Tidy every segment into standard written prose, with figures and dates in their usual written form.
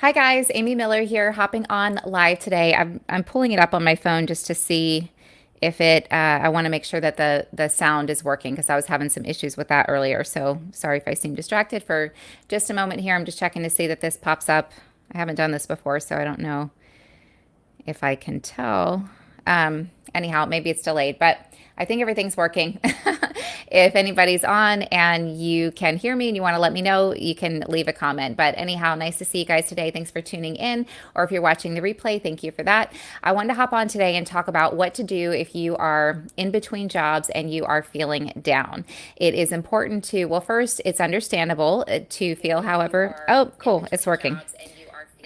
Hi guys, Amy Miller here, hopping on live today. I'm pulling it up on my phone just to see if it. I want to make sure that the sound is working because I was having some issues with that earlier. So sorry if I seem distracted for just a moment here. I'm just checking to see that this pops up. I haven't done this before, so I don't know if I can tell. Anyhow, maybe it's delayed, but I think everything's working. If anybody's on and you can hear me and you want to let me know, you can leave a comment. But anyhow, nice to see you guys today. Thanks for tuning in. Or if you're watching the replay, thank you for that. I wanted to hop on today and talk about what to do if you are in between jobs and you are feeling down. It is important to, well, first, it's understandable to feel, however, oh, cool, it's working.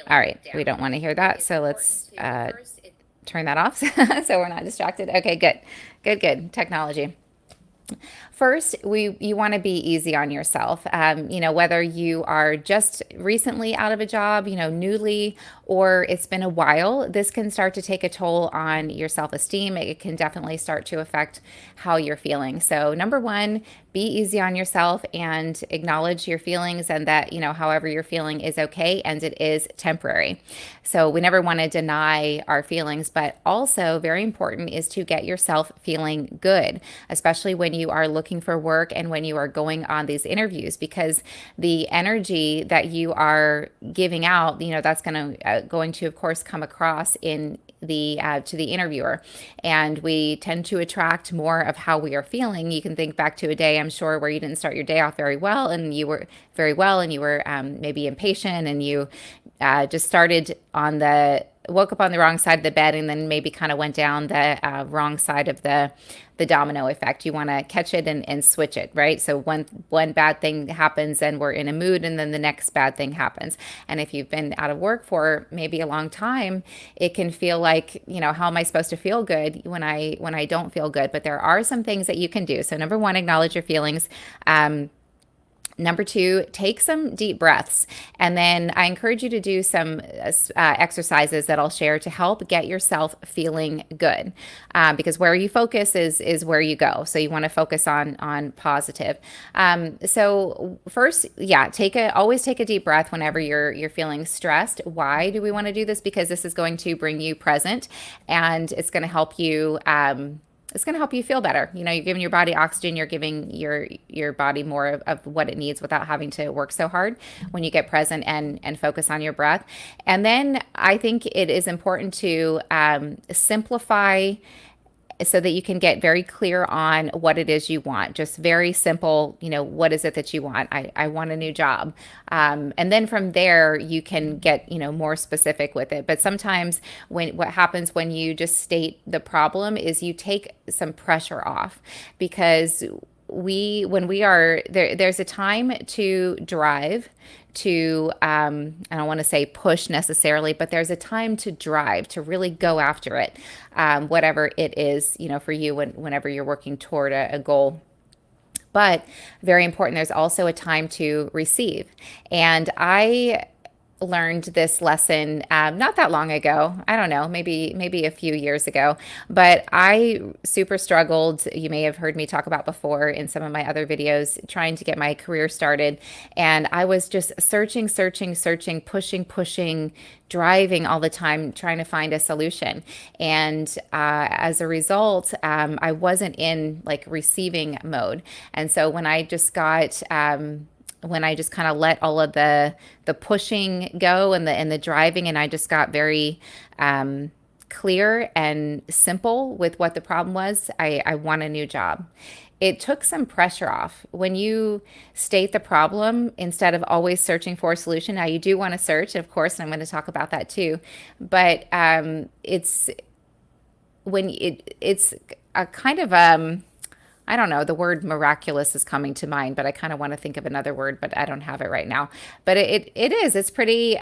All right, we don't want to hear that. So let's turn that off so we're not distracted. Okay, good, good, good. Technology. First, you want to be easy on yourself. Whether you are just recently out of a job, newly, or it's been a while, this can start to take a toll on your self-esteem. It can definitely start to affect how you're feeling. So number one, be easy on yourself and acknowledge your feelings and that, however you're feeling is okay and it is temporary. So we never want to deny our feelings, but also very important is to get yourself feeling good, especially when you are looking for work and when you are going on these interviews, because the energy that you are giving out, that's going to of course come across in the to the interviewer, and we tend to attract more of how we are feeling. You can think back to a day, I'm sure, where you didn't start your day off very well and you were maybe impatient, and you just started on the woke up on the wrong side of the bed and then maybe kind of went down the wrong side of the domino effect. You want to catch it and switch it, right? So one bad thing happens and we're in a mood, and then the next bad thing happens. And if you've been out of work for maybe a long time, it can feel like, how am I supposed to feel good when I don't feel good? But there are some things that you can do. So number one, acknowledge your feelings. Number two, take some deep breaths. And then I encourage you to do some exercises that I'll share to help get yourself feeling good. Because where you focus is where you go. So you want to focus on positive. So first, yeah, always take a deep breath whenever you're feeling stressed. Why do we want to do this? Because this is going to bring you present, and it's going to help you feel better. You're giving your body oxygen, you're giving your body more of what it needs without having to work so hard when you get present and focus on your breath. And then I think it is important to simplify so that you can get very clear on what it is you want. Just very simple, what is it that you want? I want a new job. And then from there, you can get, more specific with it. But sometimes what happens when you just state the problem is you take some pressure off, because when we are there, there's a time to drive, to I don't want to say push necessarily, but there's a time to drive, to really go after it, whatever it is, for you whenever you're working toward a goal. But very important, there's also a time to receive. And I learned this lesson not that long ago. I don't know, maybe a few years ago, but I super struggled. You may have heard me talk about before in some of my other videos, trying to get my career started. And I was just searching, pushing, driving all the time, trying to find a solution. And as a result, I wasn't in like receiving mode. And so when I just kind of let all of the pushing go and the driving, and I just got very clear and simple with what the problem was, I want a new job. It took some pressure off when you state the problem instead of always searching for a solution. Now you do want to search, of course, and I'm going to talk about that too. But it's a kind of I don't know, the word miraculous is coming to mind, but I kind of want to think of another word, but I don't have it right now. But it's pretty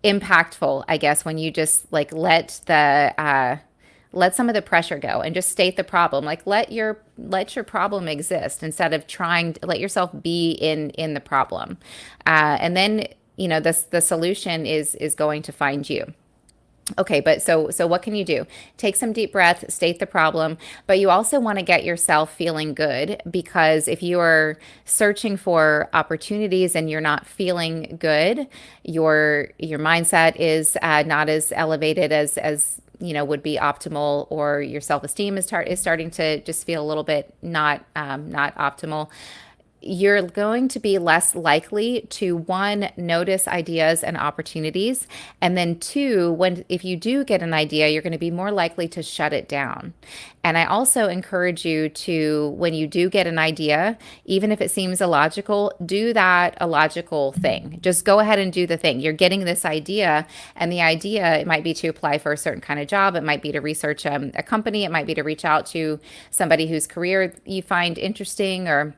impactful, I guess, when you just like let some of the pressure go and just state the problem. Like let your problem exist instead of trying to let yourself be in the problem. And then, the solution is going to find you. Okay, but so what can you do? Take some deep breaths, state the problem, but you also want to get yourself feeling good, because if you are searching for opportunities and you're not feeling good, your mindset is not as elevated as would be optimal, or your self-esteem is starting to just feel a little bit not optimal. You're going to be less likely to, one, notice ideas and opportunities, and then two, when if you do get an idea, you're going to be more likely to shut it down. And I also encourage you to, when you do get an idea, even if it seems illogical, do that illogical thing. Just go ahead and do the thing. You're getting this idea, and the idea, it might be to apply for a certain kind of job, it might be to research a company, it might be to reach out to somebody whose career you find interesting, or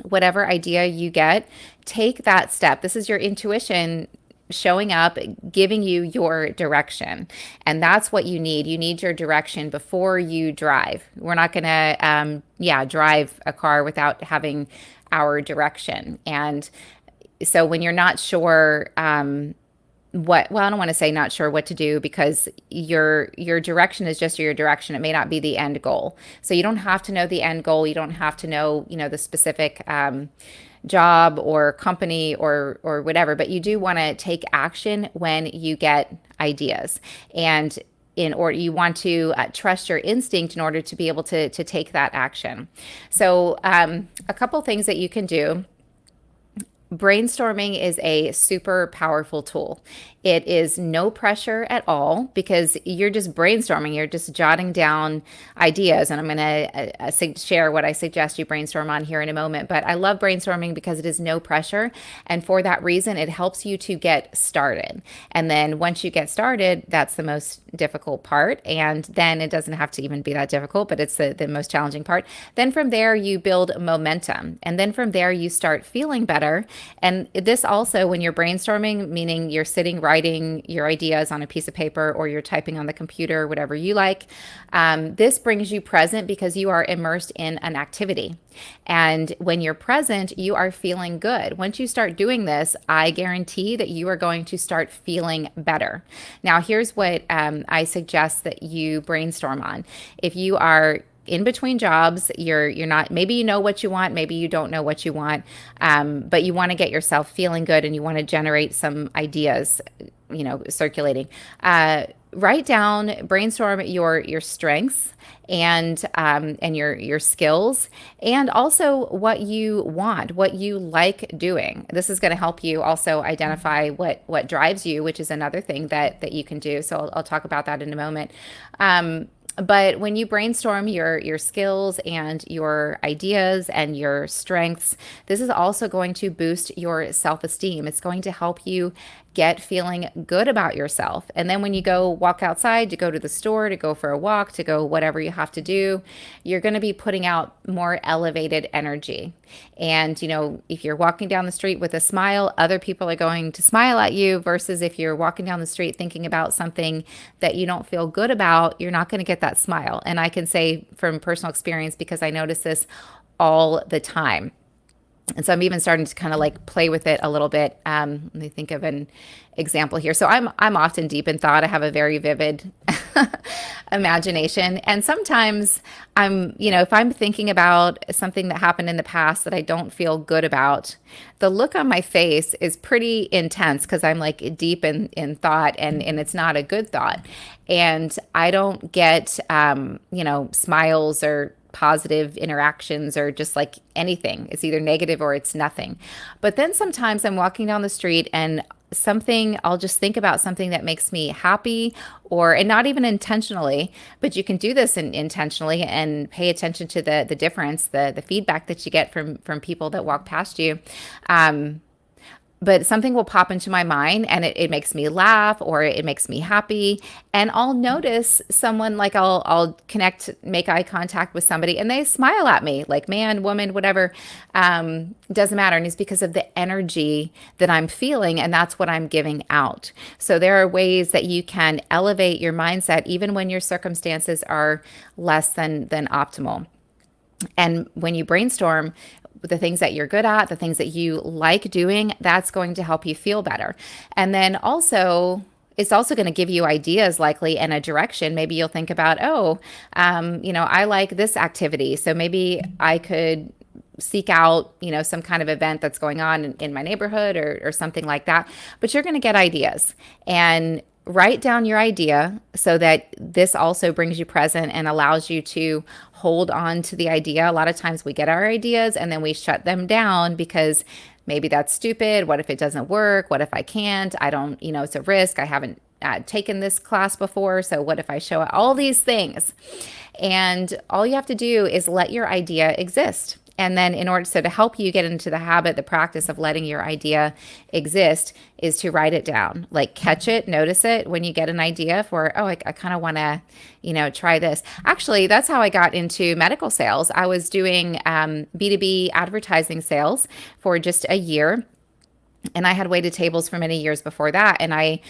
whatever idea you get, take that step. This is your intuition showing up, giving you your direction. And that's what you need. You need your direction before you drive. We're not going to, drive a car without having our direction. And so when you're not sure, I don't want to say not sure what to do, because your direction is just your direction. It may not be the end goal. So you don't have to know the end goal. You don't have to know, the specific job or company or whatever, but you do want to take action when you get ideas. And in order, you want to trust your instinct in order to be able to take that action. So a couple things that you can do. Brainstorming is a super powerful tool. It is no pressure at all, because you're just brainstorming. You're just jotting down ideas. And I'm going to share what I suggest you brainstorm on here in a moment. But I love brainstorming because it is no pressure. And for that reason, it helps you to get started. And then once you get started, that's the most difficult part. And then it doesn't have to even be that difficult, but it's the most challenging part. Then from there, you build momentum. And then from there, you start feeling better. And this also, when you're brainstorming, meaning you're sitting writing your ideas on a piece of paper, or you're typing on the computer, whatever you like, this brings you present because you are immersed in an activity. And when you're present, you are feeling good. Once you start doing this, I guarantee that you are going to start feeling better. Now, here's what I suggest that you brainstorm on. If you are in between jobs, you're not, maybe you know what you want, maybe you don't know what you want, but you want to get yourself feeling good, and you want to generate some ideas, circulating. Write down, brainstorm your strengths and your skills, and also what you want, what you like doing. This is going to help you also identify what drives you, which is another thing that you can do. So I'll talk about that in a moment. But when you brainstorm your skills and your ideas and your strengths, this is also going to boost your self-esteem. It's going to help you get feeling good about yourself. And then when you go walk outside, to go to the store, to go for a walk, to go whatever you have to do, you're going to be putting out more elevated energy. And, if you're walking down the street with a smile, other people are going to smile at you, versus if you're walking down the street thinking about something that you don't feel good about, you're not going to get that smile. And I can say from personal experience, because I notice this all the time. And so I'm even starting to kind of like play with it a little bit. Let me think of an example here. So I'm often deep in thought. I have a very vivid imagination. And sometimes if I'm thinking about something that happened in the past that I don't feel good about, the look on my face is pretty intense, because I'm like deep in thought, and it's not a good thought. And I don't get, smiles or positive interactions, or just like anything. It's either negative or it's nothing. But then sometimes I'm walking down the street, and I'll just think about something that makes me happy, and not even intentionally, but you can do this intentionally, and pay attention to the difference, the feedback that you get from people that walk past you. But something will pop into my mind, and it makes me laugh, or it makes me happy. And I'll notice someone, like I'll make eye contact with somebody, and they smile at me, like man, woman, whatever, doesn't matter. And it's because of the energy that I'm feeling, and that's what I'm giving out. So there are ways that you can elevate your mindset, even when your circumstances are less than optimal. And when you brainstorm the things that you're good at, the things that you like doing, that's going to help you feel better. And then also, it's also going to give you ideas likely and a direction. Maybe you'll think about, oh, I like this activity. So maybe I could seek out, some kind of event that's going on in my neighborhood or something like that. But you're going to get ideas, and write down your idea so that this also brings you present and allows you to hold on to the idea. A lot of times we get our ideas and then we shut them down because maybe that's stupid. What if it doesn't work? What if I can't? I don't, it's a risk. I haven't taken this class before. So what if I show it? All these things. And all you have to do is let your idea exist. And then to help you get into the habit, the practice of letting your idea exist is to write it down, like catch it, notice it when you get an idea for, oh, I kind of want to, try this. Actually, that's how I got into medical sales. I was doing B2B advertising sales for just a year. And I had waited tables for many years before that. And I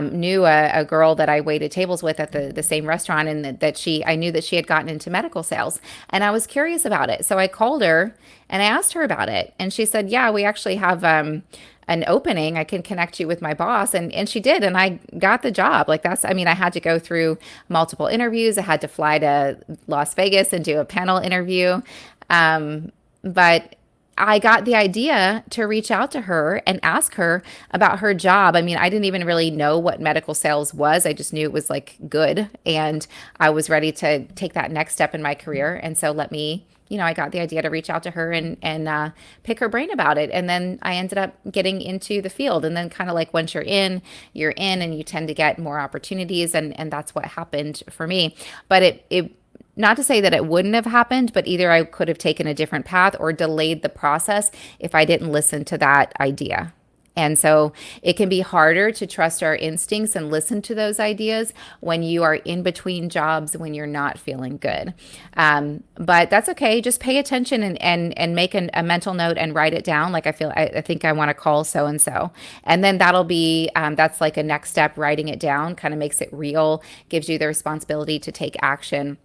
knew a girl that I waited tables with at the same restaurant, and I knew that she had gotten into medical sales. And I was curious about it. So I called her and I asked her about it. And she said, yeah, we actually have an opening. I can connect you with my boss. And she did. And I got the job. I had to go through multiple interviews. I had to fly to Las Vegas and do a panel interview. But I got the idea to reach out to her and ask her about her job. I didn't even really know what medical sales was. I just knew it was good. And I was ready to take that next step in my career. And so I got the idea to reach out to her and pick her brain about it. And then I ended up getting into the field. And then kind of once you're in and you tend to get more opportunities. And that's what happened for me. But it not to say that it wouldn't have happened, but either I could have taken a different path or delayed the process if I didn't listen to that idea. And so it can be harder to trust our instincts and listen to those ideas when you are in between jobs, when you're not feeling good. But that's okay. Just pay attention and make a mental note and write it down. I think I want to call so-and-so. And then that'll be, that's a next step. Writing it down kind of makes it real, gives you the responsibility to take action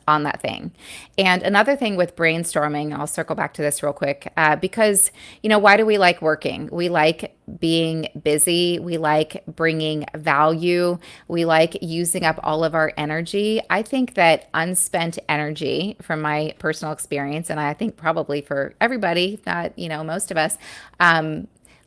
on that thing. And another thing with brainstorming, I'll circle back to this real quick, because, why do we like working? We like being busy. We like bringing value. We like using up all of our energy. I think that unspent energy, from my personal experience, and I think probably for everybody, not, most of us,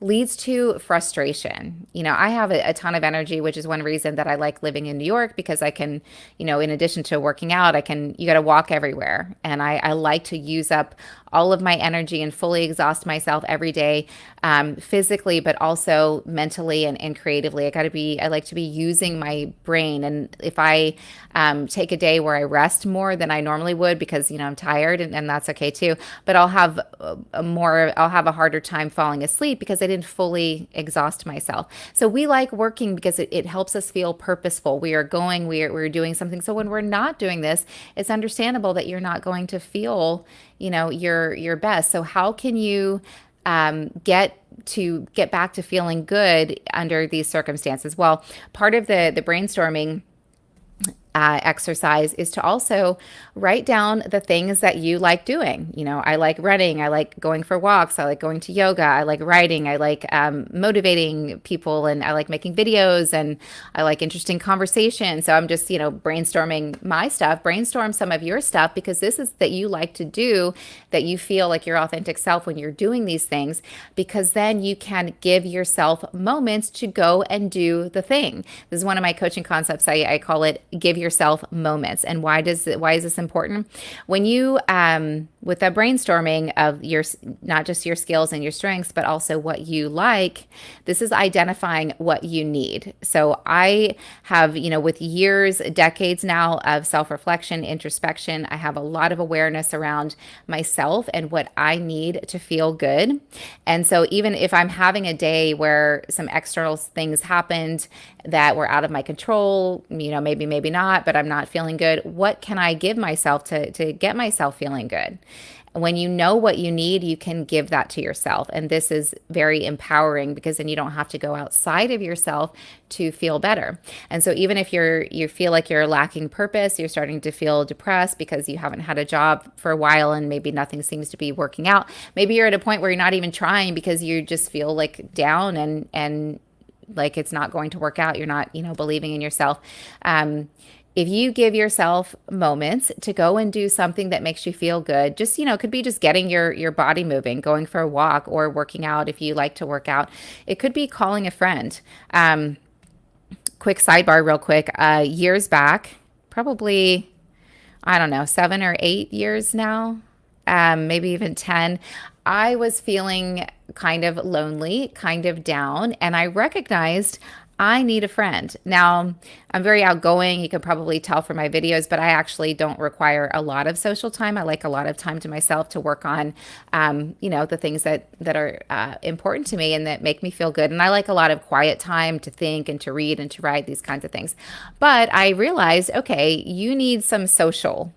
leads to frustration. I have a ton of energy, which is one reason that I like living in New York, because I can, in addition to working out, you got to walk everywhere. And I like to use up all of my energy and fully exhaust myself every day, physically, but also mentally and creatively. I like to be using my brain. And if I take a day where I rest more than I normally would, because, I'm tired, and that's okay too, but I'll have a harder time falling asleep because I didn't fully exhaust myself. So we like working because it helps us feel purposeful. We're doing something. So when we're not doing this, it's understandable that you're not going to feel, your best. So how can you get back to feeling good under these circumstances? Well, part of the brainstorming exercise is to also write down the things that you like doing. I like running. I like going for walks. I like going to yoga. I like writing. I like motivating people, and I like making videos, and I like interesting conversation. So I'm just, brainstorming my stuff. Brainstorm some of your stuff, because this is that you like to do, that you feel like your authentic self when you're doing these things, because then you can give yourself moments to go and do the thing. This is one of my coaching concepts. I call it give yourself moments. And why is this important? When you, with the brainstorming of not just your skills and your strengths, but also what you like, this is identifying what you need. So I have, with years, decades now of self-reflection, introspection, I have a lot of awareness around myself and what I need to feel good. And so even if I'm having a day where some external things happened that were out of my control, maybe not, but I'm not feeling good, what can I give myself to get myself feeling good? When you know what you need, you can give that to yourself. And this is very empowering, because then you don't have to go outside of yourself to feel better. And so even if you feel like you're lacking purpose, you're starting to feel depressed because you haven't had a job for a while and maybe nothing seems to be working out. Maybe you're at a point where you're not even trying because you just feel like down and like it's not going to work out, you're not, believing in yourself. If you give yourself moments to go and do something that makes you feel good, just, it could be just getting your body moving, going for a walk, or working out if you like to work out. It could be calling a friend. Quick sidebar, real quick. Years back, probably, I don't know, 7 or 8 years now, maybe even 10, I was feeling kind of lonely, kind of down, and I recognized I need a friend. Now, I'm very outgoing. You can probably tell from my videos, but I actually don't require a lot of social time. I like a lot of time to myself to work on, the things that are important to me and that make me feel good. And I like a lot of quiet time to think and to read and to write, these kinds of things. But I realized, okay, you need some social.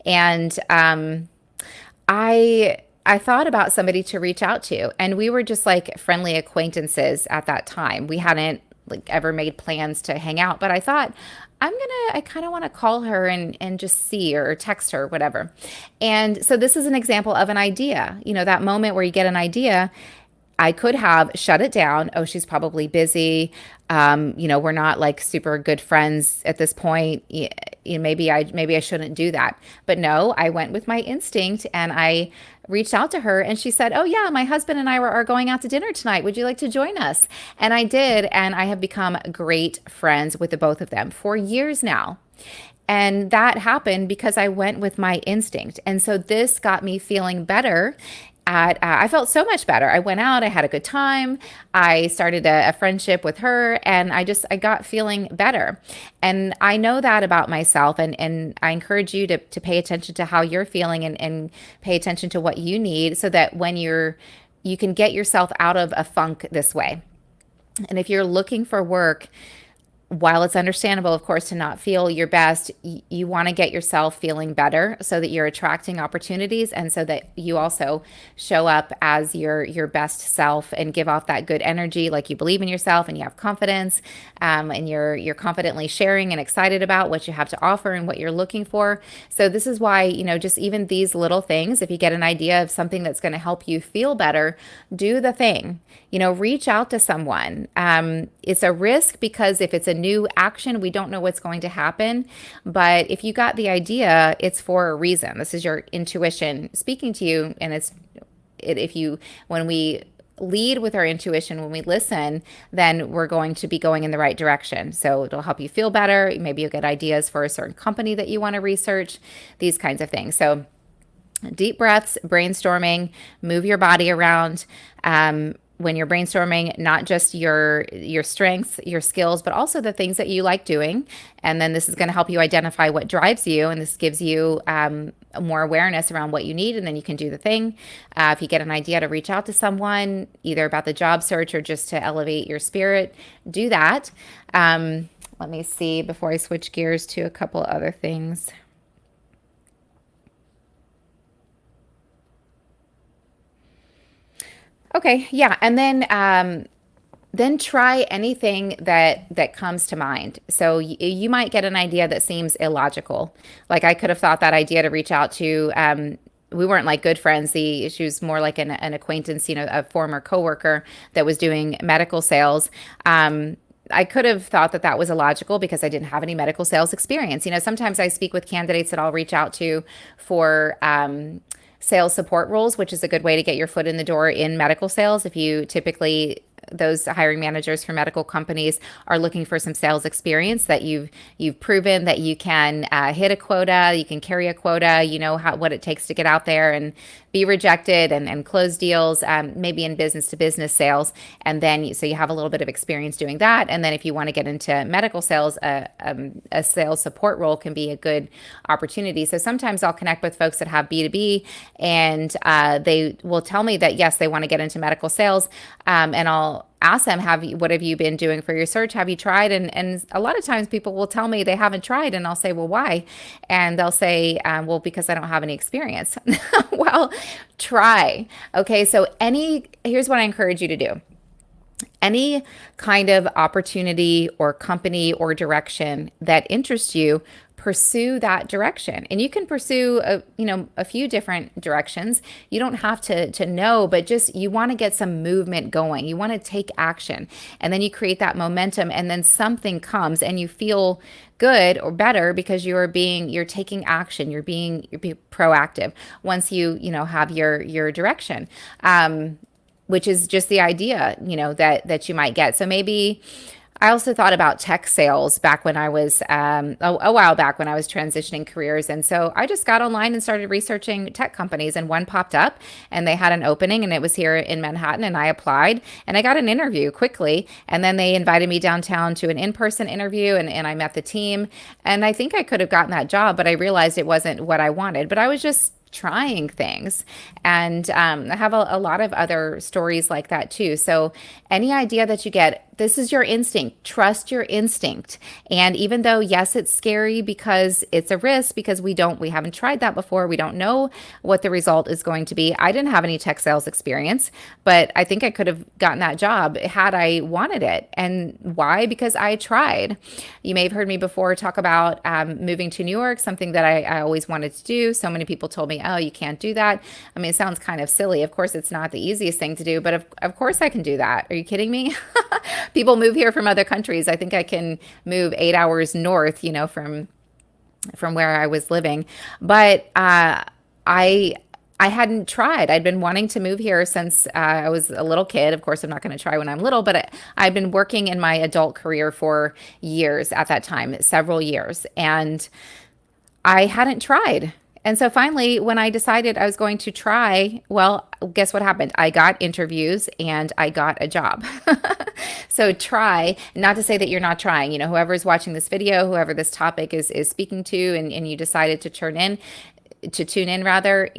And I thought about somebody to reach out to, and we were just like friendly acquaintances at that time. We hadn't like ever made plans to hang out, but I thought I kind of want to call her and just see, or text her, whatever. And so this is an example of an idea, that moment where you get an idea. I could have shut it down. Oh, she's probably busy. We're not like super good friends at this point. Maybe I shouldn't do that. But no, I went with my instinct and I reached out to her, and she said, "Oh yeah, my husband and I are going out to dinner tonight. Would you like to join us?" And I did, and I have become great friends with the both of them for years now. And that happened because I went with my instinct. And so this got me feeling better. I felt so much better. I went out, I had a good time. I started a friendship with her, and I got feeling better. And I know that about myself. And I encourage you to pay attention to how you're feeling, and pay attention to what you need, so that when you can get yourself out of a funk this way. And if you're looking for work, while it's understandable, of course, to not feel your best, you want to get yourself feeling better so that you're attracting opportunities, and so that you also show up as your best self and give off that good energy, like you believe in yourself and you have confidence, and you're confidently sharing and excited about what you have to offer and what you're looking for. So this is why, just even these little things, if you get an idea of something that's going to help you feel better, do the thing. Reach out to someone. It's a risk, because if it's a new action, we don't know what's going to happen. But if you got the idea, it's for a reason. This is your intuition speaking to you. And when we lead with our intuition, when we listen, then we're going to be going in the right direction. So it'll help you feel better. Maybe you'll get ideas for a certain company that you want to research, these kinds of things. So deep breaths, brainstorming, move your body around. When you're brainstorming, not just your strengths, your skills, but also the things that you like doing. And then this is going to help you identify what drives you. And this gives you more awareness around what you need. And then you can do the thing. If you get an idea to reach out to someone, either about the job search or just to elevate your spirit, do that. Let me see before I switch gears to a couple other things. Okay, yeah, and then try anything that comes to mind. So you might get an idea that seems illogical. Like I could have thought that idea to reach out to. We weren't like good friends. She was more like an acquaintance, a former coworker that was doing medical sales. I could have thought that was illogical because I didn't have any medical sales experience. Sometimes I speak with candidates that I'll reach out to for sales support roles, which is a good way to get your foot in the door in medical sales. If you typically, those hiring managers for medical companies are looking for some sales experience, that you've proven that you can hit a quota, you can carry a quota, what it takes to get out there and be rejected and close deals, maybe in business to business sales. And then, so you have a little bit of experience doing that. And then if you want to get into medical sales, a sales support role can be a good opportunity. So sometimes I'll connect with folks that have B2B, and they will tell me that, yes, they want to get into medical sales. And I'll ask them, what have you been doing for your search? Have you tried? And a lot of times people will tell me they haven't tried, and I'll say, well, why? And they'll say, well, because I don't have any experience. Well, try. Okay. So here's what I encourage you to do. Any kind of opportunity or company or direction that interests you, pursue that direction. And you can pursue a few different directions. You don't have to know, but just you want to get some movement going. You want to take action. And then you create that momentum, and then something comes and you feel good or better because you're taking action. You're being proactive once you have your direction. Which is just the idea, that you might get. So maybe I also thought about tech sales back when I was a while back when I was transitioning careers. And so I just got online and started researching tech companies, and one popped up and they had an opening, and it was here in Manhattan, and I applied and I got an interview quickly. And then they invited me downtown to an in-person interview, and I met the team. And I think I could have gotten that job, but I realized it wasn't what I wanted. But I was just trying things. And I have a lot of other stories like that too. So any idea that you get, this is your instinct. Trust your instinct. And even though, yes, it's scary because it's a risk, because we haven't tried that before. We don't know what the result is going to be. I didn't have any tech sales experience, but I think I could have gotten that job had I wanted it. And why? Because I tried. You may have heard me before talk about moving to New York, something that I always wanted to do. So many people told me, oh, you can't do that. I mean, it sounds kind of silly. Of course, it's not the easiest thing to do, but of course I can do that. Are you kidding me? People move here from other countries. I think I can move 8 hours north, from where I was living. But I hadn't tried. I'd been wanting to move here since I was a little kid. Of course, I'm not going to try when I'm little, but I've been working in my adult career for years at that time, several years, and I hadn't tried. And so finally, when I decided I was going to try, well, guess what happened? I got interviews and I got a job. So try, not to say that you're not trying, whoever's watching this video, whoever this topic is speaking to, and you decided to tune in rather,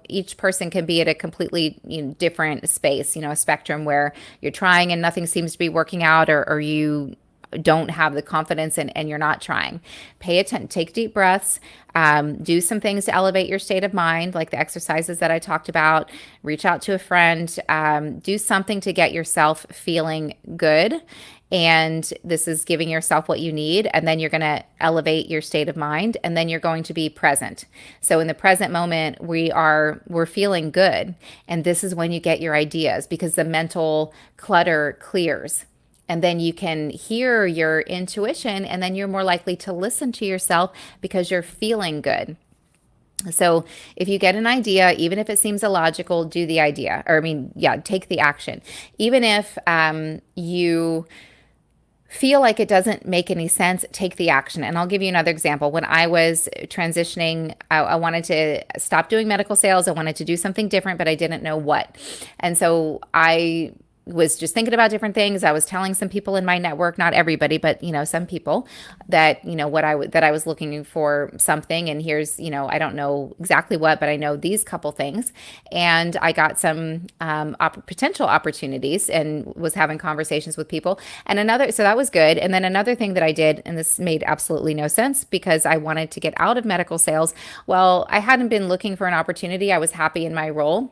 each person can be at a completely different space, a spectrum where you're trying and nothing seems to be working out, or you don't have the confidence and you're not trying. Pay attention, take deep breaths, do some things to elevate your state of mind, like the exercises that I talked about. Reach out to a friend, do something to get yourself feeling good. And this is giving yourself what you need. And then you're going to elevate your state of mind, and then you're going to be present. So in the present moment, we're feeling good. And this is when you get your ideas, because the mental clutter clears. And then you can hear your intuition, and then you're more likely to listen to yourself because you're feeling good. So if you get an idea, even if it seems illogical, do the idea. Take the action. Even if you feel like it doesn't make any sense, take the action. And I'll give you another example. When I was transitioning, I wanted to stop doing medical sales. I wanted to do something different, but I didn't know what. And so I was just thinking about different things. I was telling some people in my network, not everybody, but some people, that that I was looking for something, and here's I don't know exactly what, but I know these couple things, and I got some potential opportunities and was having conversations with people. And so that was good. And then another thing that I did, and this made absolutely no sense because I wanted to get out of medical sales. Well, I hadn't been looking for an opportunity. I was happy in my role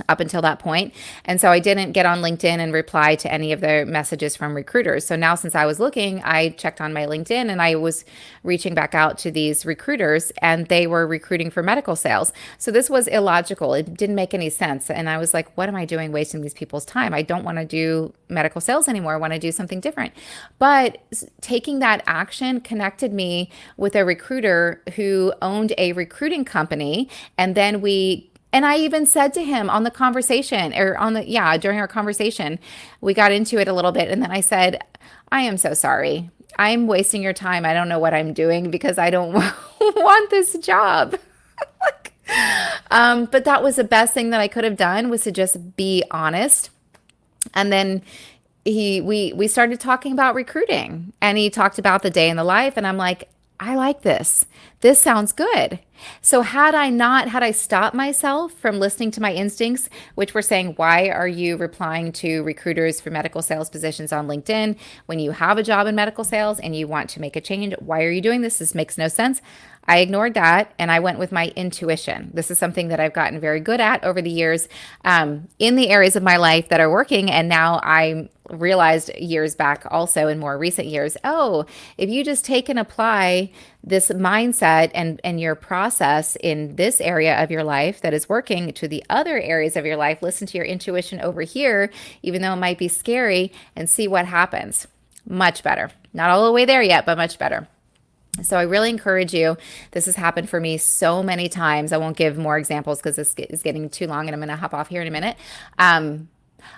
up until that point. And so I didn't get on LinkedIn and reply to any of the messages from recruiters. So now, since I was looking, I checked on my LinkedIn and I was reaching back out to these recruiters, and they were recruiting for medical sales. So this was illogical. It didn't make any sense. And I was like, what am I doing wasting these people's time? I don't want to do medical sales anymore. I want to do something different. But taking that action connected me with a recruiter who owned a recruiting company. And then and I even said to him on the conversation, during our conversation, we got into it a little bit. And then I said, I am so sorry. I'm wasting your time. I don't know what I'm doing because I don't want this job. But that was the best thing that I could have done, was to just be honest. And then we started talking about recruiting, and he talked about the day in the life, and I'm like, I like this. this sounds good. So had I stopped myself from listening to my instincts, which were saying, why are you replying to recruiters for medical sales positions on LinkedIn when you have a job in medical sales and you want to make a change? Why are you doing this? This makes no sense. I ignored that and I went with my intuition. This is something that I've gotten very good at over the years in the areas of my life that are working. And now I realized years back also in more recent years, oh, if you just take and apply this mindset and your process in this area of your life that is working to the other areas of your life, listen to your intuition over here, even though it might be scary, and see what happens. Much better. Not all the way there yet, but much better. So I really encourage you. This has happened for me so many times. I won't give more examples because this is getting too long and I'm going to hop off here in a minute.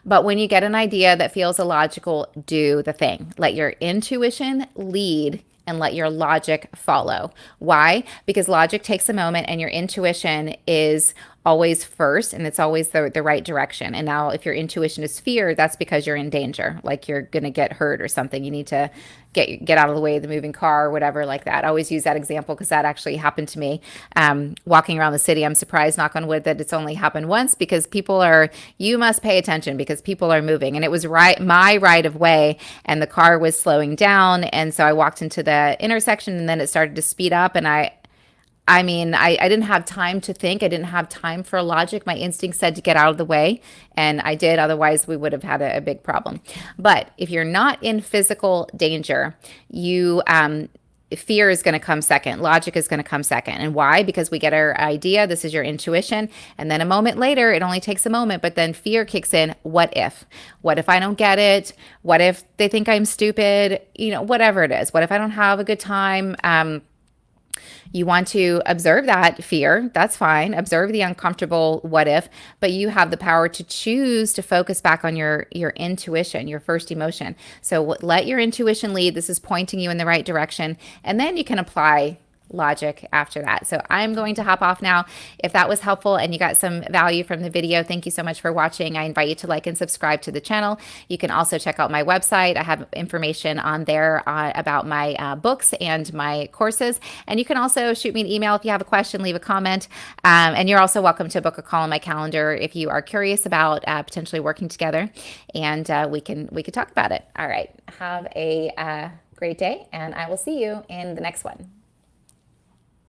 But when you get an idea that feels illogical, do the thing. Let your intuition lead and let your logic follow. Why? Because logic takes a moment and your intuition is always first and it's always the right direction. And now if your intuition is fear, that's because you're in danger, like you're going to get hurt or something. You need to get out of the way of the moving car or whatever like that. I always use that example because that actually happened to me walking around the city. I'm surprised, knock on wood, that it's only happened once because you must pay attention because people are moving. And it was my right of way and the car was slowing down. And so I walked into the intersection and then it started to speed up and I didn't have time to think. I didn't have time for logic. My instinct said to get out of the way, and I did. Otherwise, we would have had a big problem. But if you're not in physical danger, fear is going to come second. Logic is going to come second. And why? Because we get our idea. This is your intuition. And then a moment later, it only takes a moment, but then fear kicks in. What if? What if I don't get it? What if they think I'm stupid? Whatever it is. What if I don't have a good time? You want to observe that fear. That's fine. Observe the uncomfortable what if, but you have the power to choose to focus back on your intuition, your first emotion. So let your intuition lead. This is pointing you in the right direction. And then you can apply logic after that. So I'm going to hop off now. If that was helpful and you got some value from the video, thank you so much for watching. I invite you to like and subscribe to the channel. You can also check out my website. I have information on there about my books and my courses. And you can also shoot me an email if you have a question, leave a comment. And you're also welcome to book a call on my calendar if you are curious about potentially working together. And we can talk about it. All right. Have a great day, and I will see you in the next one.